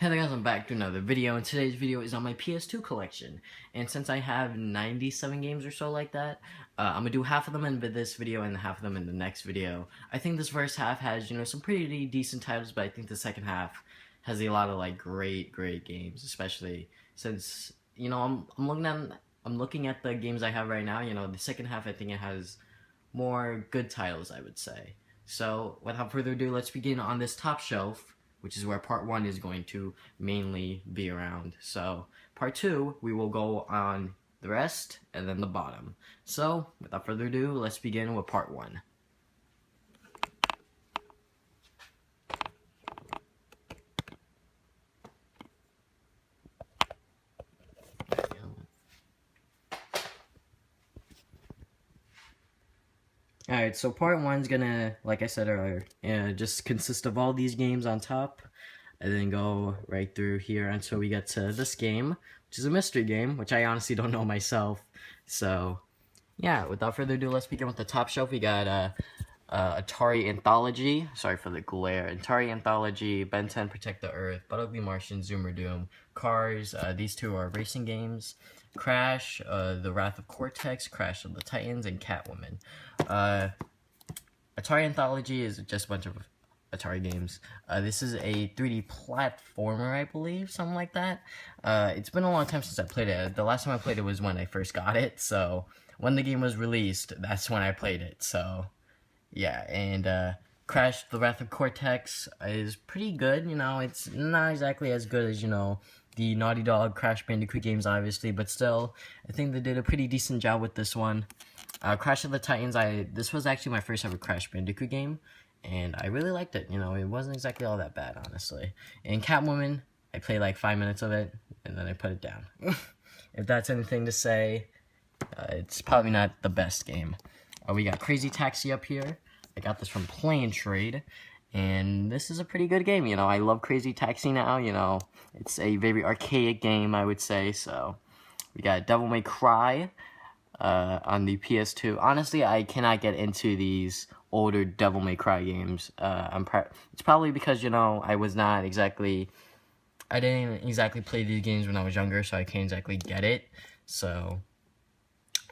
Hey there guys, I'm back to another video, and today's video is on my PS2 collection. And since I have 97 games or so like that, I'm gonna do half of them in this video and half of them in the next video. I think this first half has, some pretty decent titles, but I think the second half has a lot of like great games, especially since, I'm looking at the games I have right now. The second half, I think it has more good titles, I would say. So without further ado, let's begin on this top shelf, which is where part 1 is going to mainly be around. So part 2, we will go on the rest and then the bottom. So without further ado, let's begin with part 1. Alright, so part 1's gonna, like I said earlier, just consist of all these games on top, and then go right through here until we get to this game, which is a mystery game, which I honestly don't know myself. So, yeah, without further ado, let's begin with the top shelf. We got Atari Anthology, sorry for the glare, Atari Anthology, Ben 10 Protect the Earth, But Ugly Martian, Zoomer Doom, Cars, these two are racing games, Crash, The Wrath of Cortex, Crash of the Titans, and Catwoman. Atari Anthology is just a bunch of Atari games. This is a 3D platformer, I believe, something like that. It's been a long time since I played it. The last time I played it was when I first got it, so when the game was released, that's when I played it, so yeah. And Crash, The Wrath of Cortex is pretty good. It's not exactly as good as, the Naughty Dog Crash Bandicoot games, obviously, but still, I think they did a pretty decent job with this one. Crash of the Titans, this was actually my first ever Crash Bandicoot game, and I really liked it. It wasn't exactly all that bad, honestly. And Catwoman, I played like 5 minutes of it, and then I put it down. If that's anything to say, it's probably not the best game. We got Crazy Taxi up here. I got this from Play and Trade, and this is a pretty good game. I love Crazy Taxi now. It's a very archaic game, I would say. So we got Devil May Cry on the PS2. Honestly, I cannot get into these older Devil May Cry games. It's probably because, I didn't exactly play these games when I was younger, so I can't exactly get it. So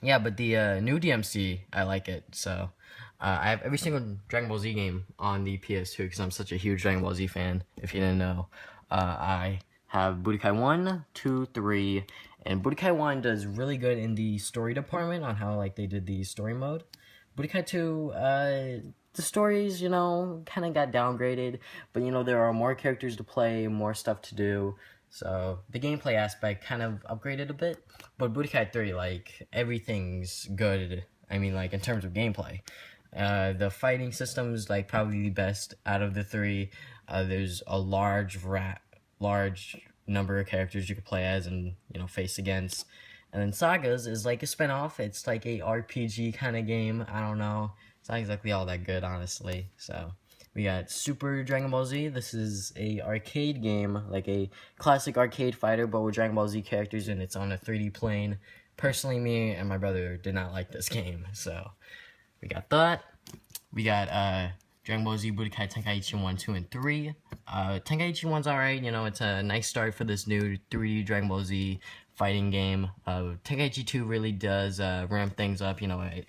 yeah, but the new DMC, I like it. So I have every single Dragon Ball Z game on the PS2 because I'm such a huge Dragon Ball Z fan, if you didn't know. I have Budokai 1, 2, 3, and Budokai 1 does really good in the story department on how they did the story mode. Budokai 2, the stories, kind of got downgraded, but there are more characters to play, more stuff to do. So the gameplay aspect kind of upgraded a bit, but Budokai 3, everything's good. I mean, in terms of gameplay. The fighting system's probably the best out of the three. There's a large number of characters you can play as and face against. And then Sagas is a spinoff. It's a RPG kind of game. I don't know. It's not exactly all that good, honestly. So we got Super Dragon Ball Z. This is a arcade game, a classic arcade fighter, but with Dragon Ball Z characters, and it's on a 3D plane. Personally, me and my brother did not like this game, so we got that. We got Dragon Ball Z Budokai Tenkaichi 1, 2, and 3. Tenkaichi 1's alright, it's a nice start for this new 3D Dragon Ball Z fighting game. Tenkaichi 2 really does ramp things up, it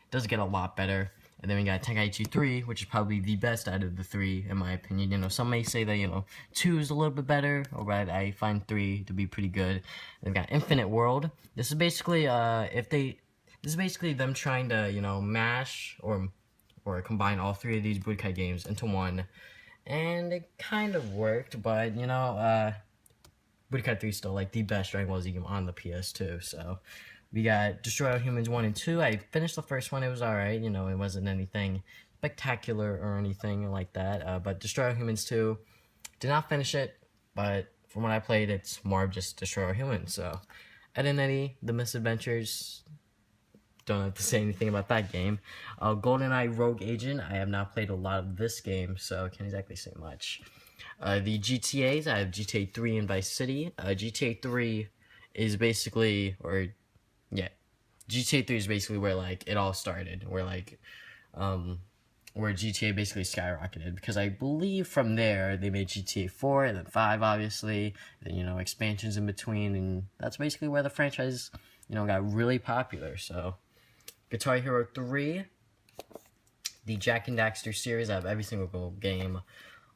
does get a lot better. And then we got Tenkaichi 3, which is probably the best out of the three, in my opinion. Some may say that, 2 is a little bit better, but I find 3 to be pretty good. And we got Infinite World. This is basically, this is basically them trying to, mash or combine all three of these Budokai games into one. And it kind of worked, but, Budokai 3 is still, the best Dragon Ball Z game on the PS2, so we got Destroy All Humans 1 and 2. I finished the first one. It was alright. It wasn't anything spectacular or anything like that. But Destroy All Humans 2, did not finish it. But from what I played, it's more of just Destroy All Humans. So, Ed and Eddie, The Misadventures, don't have to say anything about that game. GoldenEye Rogue Agent, I have not played a lot of this game, so I can't exactly say much. The GTAs, I have GTA 3 and Vice City. GTA 3 is basically, GTA 3 is basically where, it all started. Where, where GTA basically skyrocketed, because I believe from there they made GTA 4 and then 5, obviously, then, you know, expansions in between, and that's basically where the franchise, you know, got really popular. So Guitar Hero 3, the Jak and Daxter series, I have every single game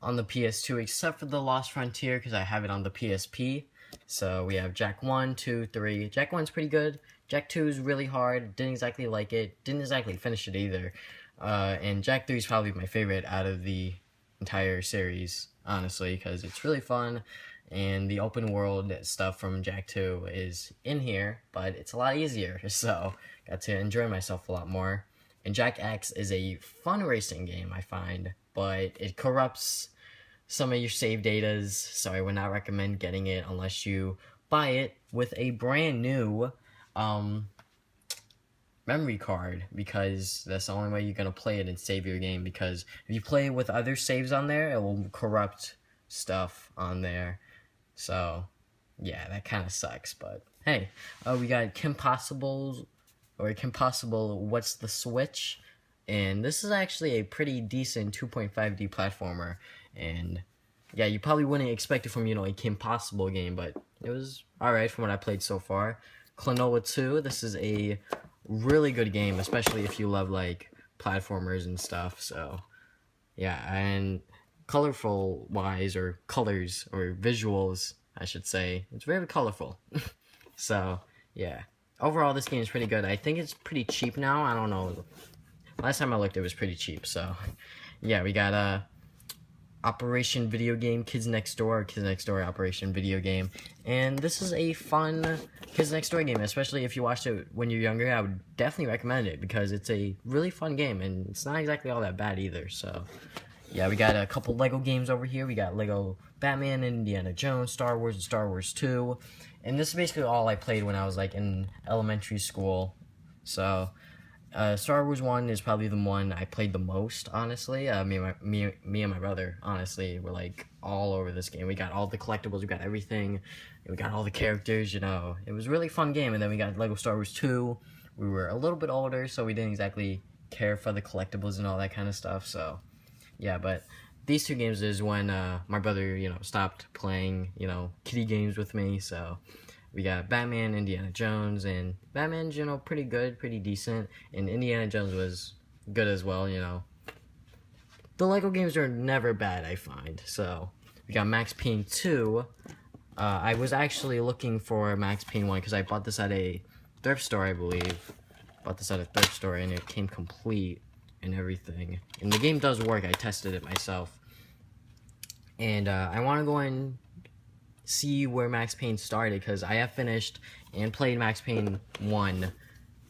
on the PS2 except for the Lost Frontier, because I have it on the PSP. So we have Jak 1, 2, 3. Jak 1's pretty good. Jak 2 is really hard. Didn't exactly like it. Didn't exactly finish it either. And Jak 3 is probably my favorite out of the entire series, honestly, because it's really fun. And the open world stuff from Jak 2 is in here, but it's a lot easier. So got to enjoy myself a lot more. And Jak X is a fun racing game, I find, but it corrupts some of your save datas, so I would not recommend getting it unless you buy it with a brand new memory card, because that's the only way you're going to play it and save your game, because if you play with other saves on there, it will corrupt stuff on there. So yeah, that kind of sucks, but hey, we got Kim Possible What's the Switch, and this is actually a pretty decent 2.5D platformer. And yeah, you probably wouldn't expect it from, you know, a Kim Possible game, but it was alright from what I played so far. Klonoa 2, this is a really good game, especially if you love, like, platformers and stuff. So yeah, and colorful wise, or colors, or visuals, I should say, it's very colorful. So yeah, overall this game is pretty good. I think it's pretty cheap now. I don't know, last time I looked it was pretty cheap. So yeah, we got Operation Video Game Kids Next Door, Operation Video Game. And this is a fun Kids Next Door game, especially if you watched it when you're younger. I would definitely recommend it, because it's a really fun game, and it's not exactly all that bad either. So yeah, we got a couple Lego games over here. We got Lego Batman, Indiana Jones, Star Wars, and Star Wars 2. And this is basically all I played when I was, like, in elementary school. So Star Wars 1 is probably the one I played the most, honestly. Me and my brother, honestly, were, like, all over this game. We got all the collectibles, we got everything, we got all the characters, you know. It was a really fun game. And then we got Lego Star Wars 2. We were a little bit older, so we didn't exactly care for the collectibles and all that kind of stuff. So yeah, but these two games is when my brother, you know, stopped playing, you know, kiddie games with me. So we got Batman, Indiana Jones, and Batman's, you know, pretty good, pretty decent, and Indiana Jones was good as well, you know. The Lego games are never bad, I find. So we got Max Payne 2. I was actually looking for Max Payne 1, because I bought this at a thrift store, I believe. Bought this at a thrift store, and it came complete and everything. And the game does work. I tested it myself. And I want to go and see where Max Payne started, because I have finished and played Max Payne 1,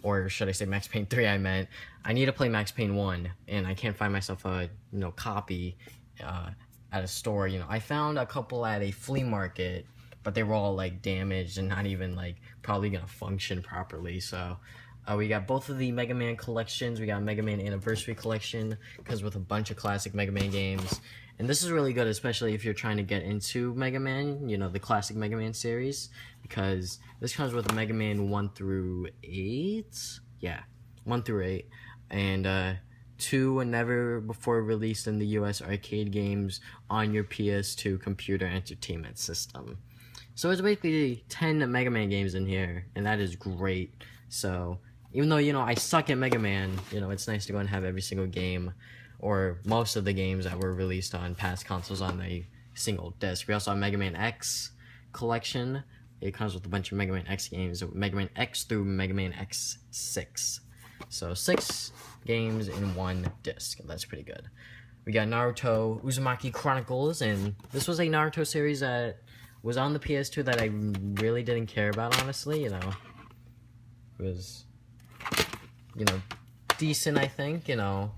or should I say Max Payne 3, I meant. I need to play Max Payne 1, and I can't find myself a, you know, copy at a store. You know, I found a couple at a flea market, but they were all, like, damaged and not even, like, probably gonna function properly. So we got both of the Mega Man collections. We got Mega Man Anniversary Collection, because with a bunch of classic Mega Man games. And this is really good, especially if you're trying to get into Mega Man, you know, the classic Mega Man series, because this comes with Mega Man 1 through 8. Yeah, 1 through 8. And 2 never before released in the US arcade games on your PS2 computer entertainment system. So it's basically 10 Mega Man games in here, and that is great. So even though, you know, I suck at Mega Man, you know, it's nice to go and have every single game, or most of the games that were released on past consoles, on a single disc. We also have Mega Man X Collection. It comes with a bunch of Mega Man X games, Mega Man X through Mega Man X6. So 6 games in 1 disc. That's pretty good. We got Naruto Uzumaki Chronicles, and this was a Naruto series that was on the PS2 that I really didn't care about, honestly. You know, it was, you know, decent, I think, you know.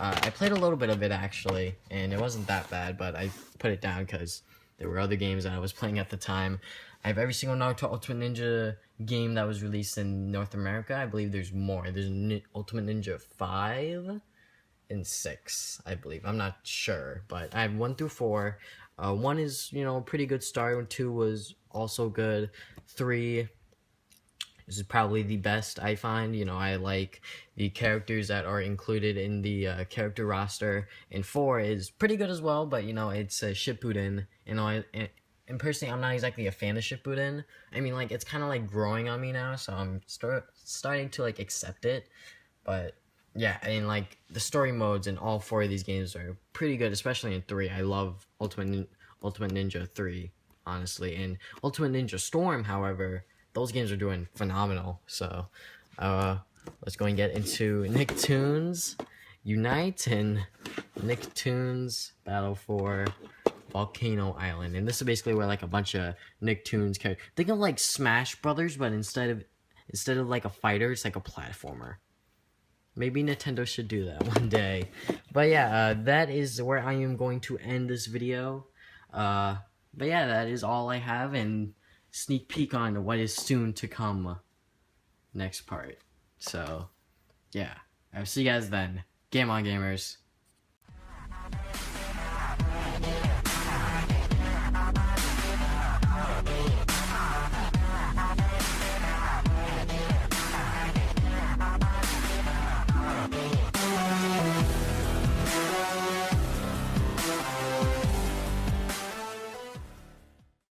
I played a little bit of it, actually, and it wasn't that bad, but I put it down because there were other games that I was playing at the time. I have every single Naruto Ultimate Ninja game that was released in North America. I believe there's more. There's Ultimate Ninja 5 and 6, I believe. I'm not sure, but I have 1 through 4. 1 is, you know, a pretty good start. 2 was also good. 3 This is probably the best I find. You know, I like the characters that are included in the character roster, and 4 is pretty good as well. But you know, it's a Shippuden, and personally, I'm not exactly a fan of Shippuden. I mean, like, it's kind of like growing on me now, so I'm starting to like accept it. But yeah, and like the story modes in all 4 of these games are pretty good, especially in 3. I love Ultimate Ninja 3, honestly, and Ultimate Ninja Storm. However, those games are doing phenomenal. So, let's go and get into Nicktoons Unite and Nicktoons Battle for Volcano Island. And this is basically where like a bunch of Nicktoons characters. Think of like Smash Brothers, but instead of like a fighter, it's like a platformer. Maybe Nintendo should do that one day. But yeah, that is where I am going to end this video. But yeah, that is all I have, and sneak peek on what is soon to come next part. So, yeah. I'll see you guys then. Game on, gamers.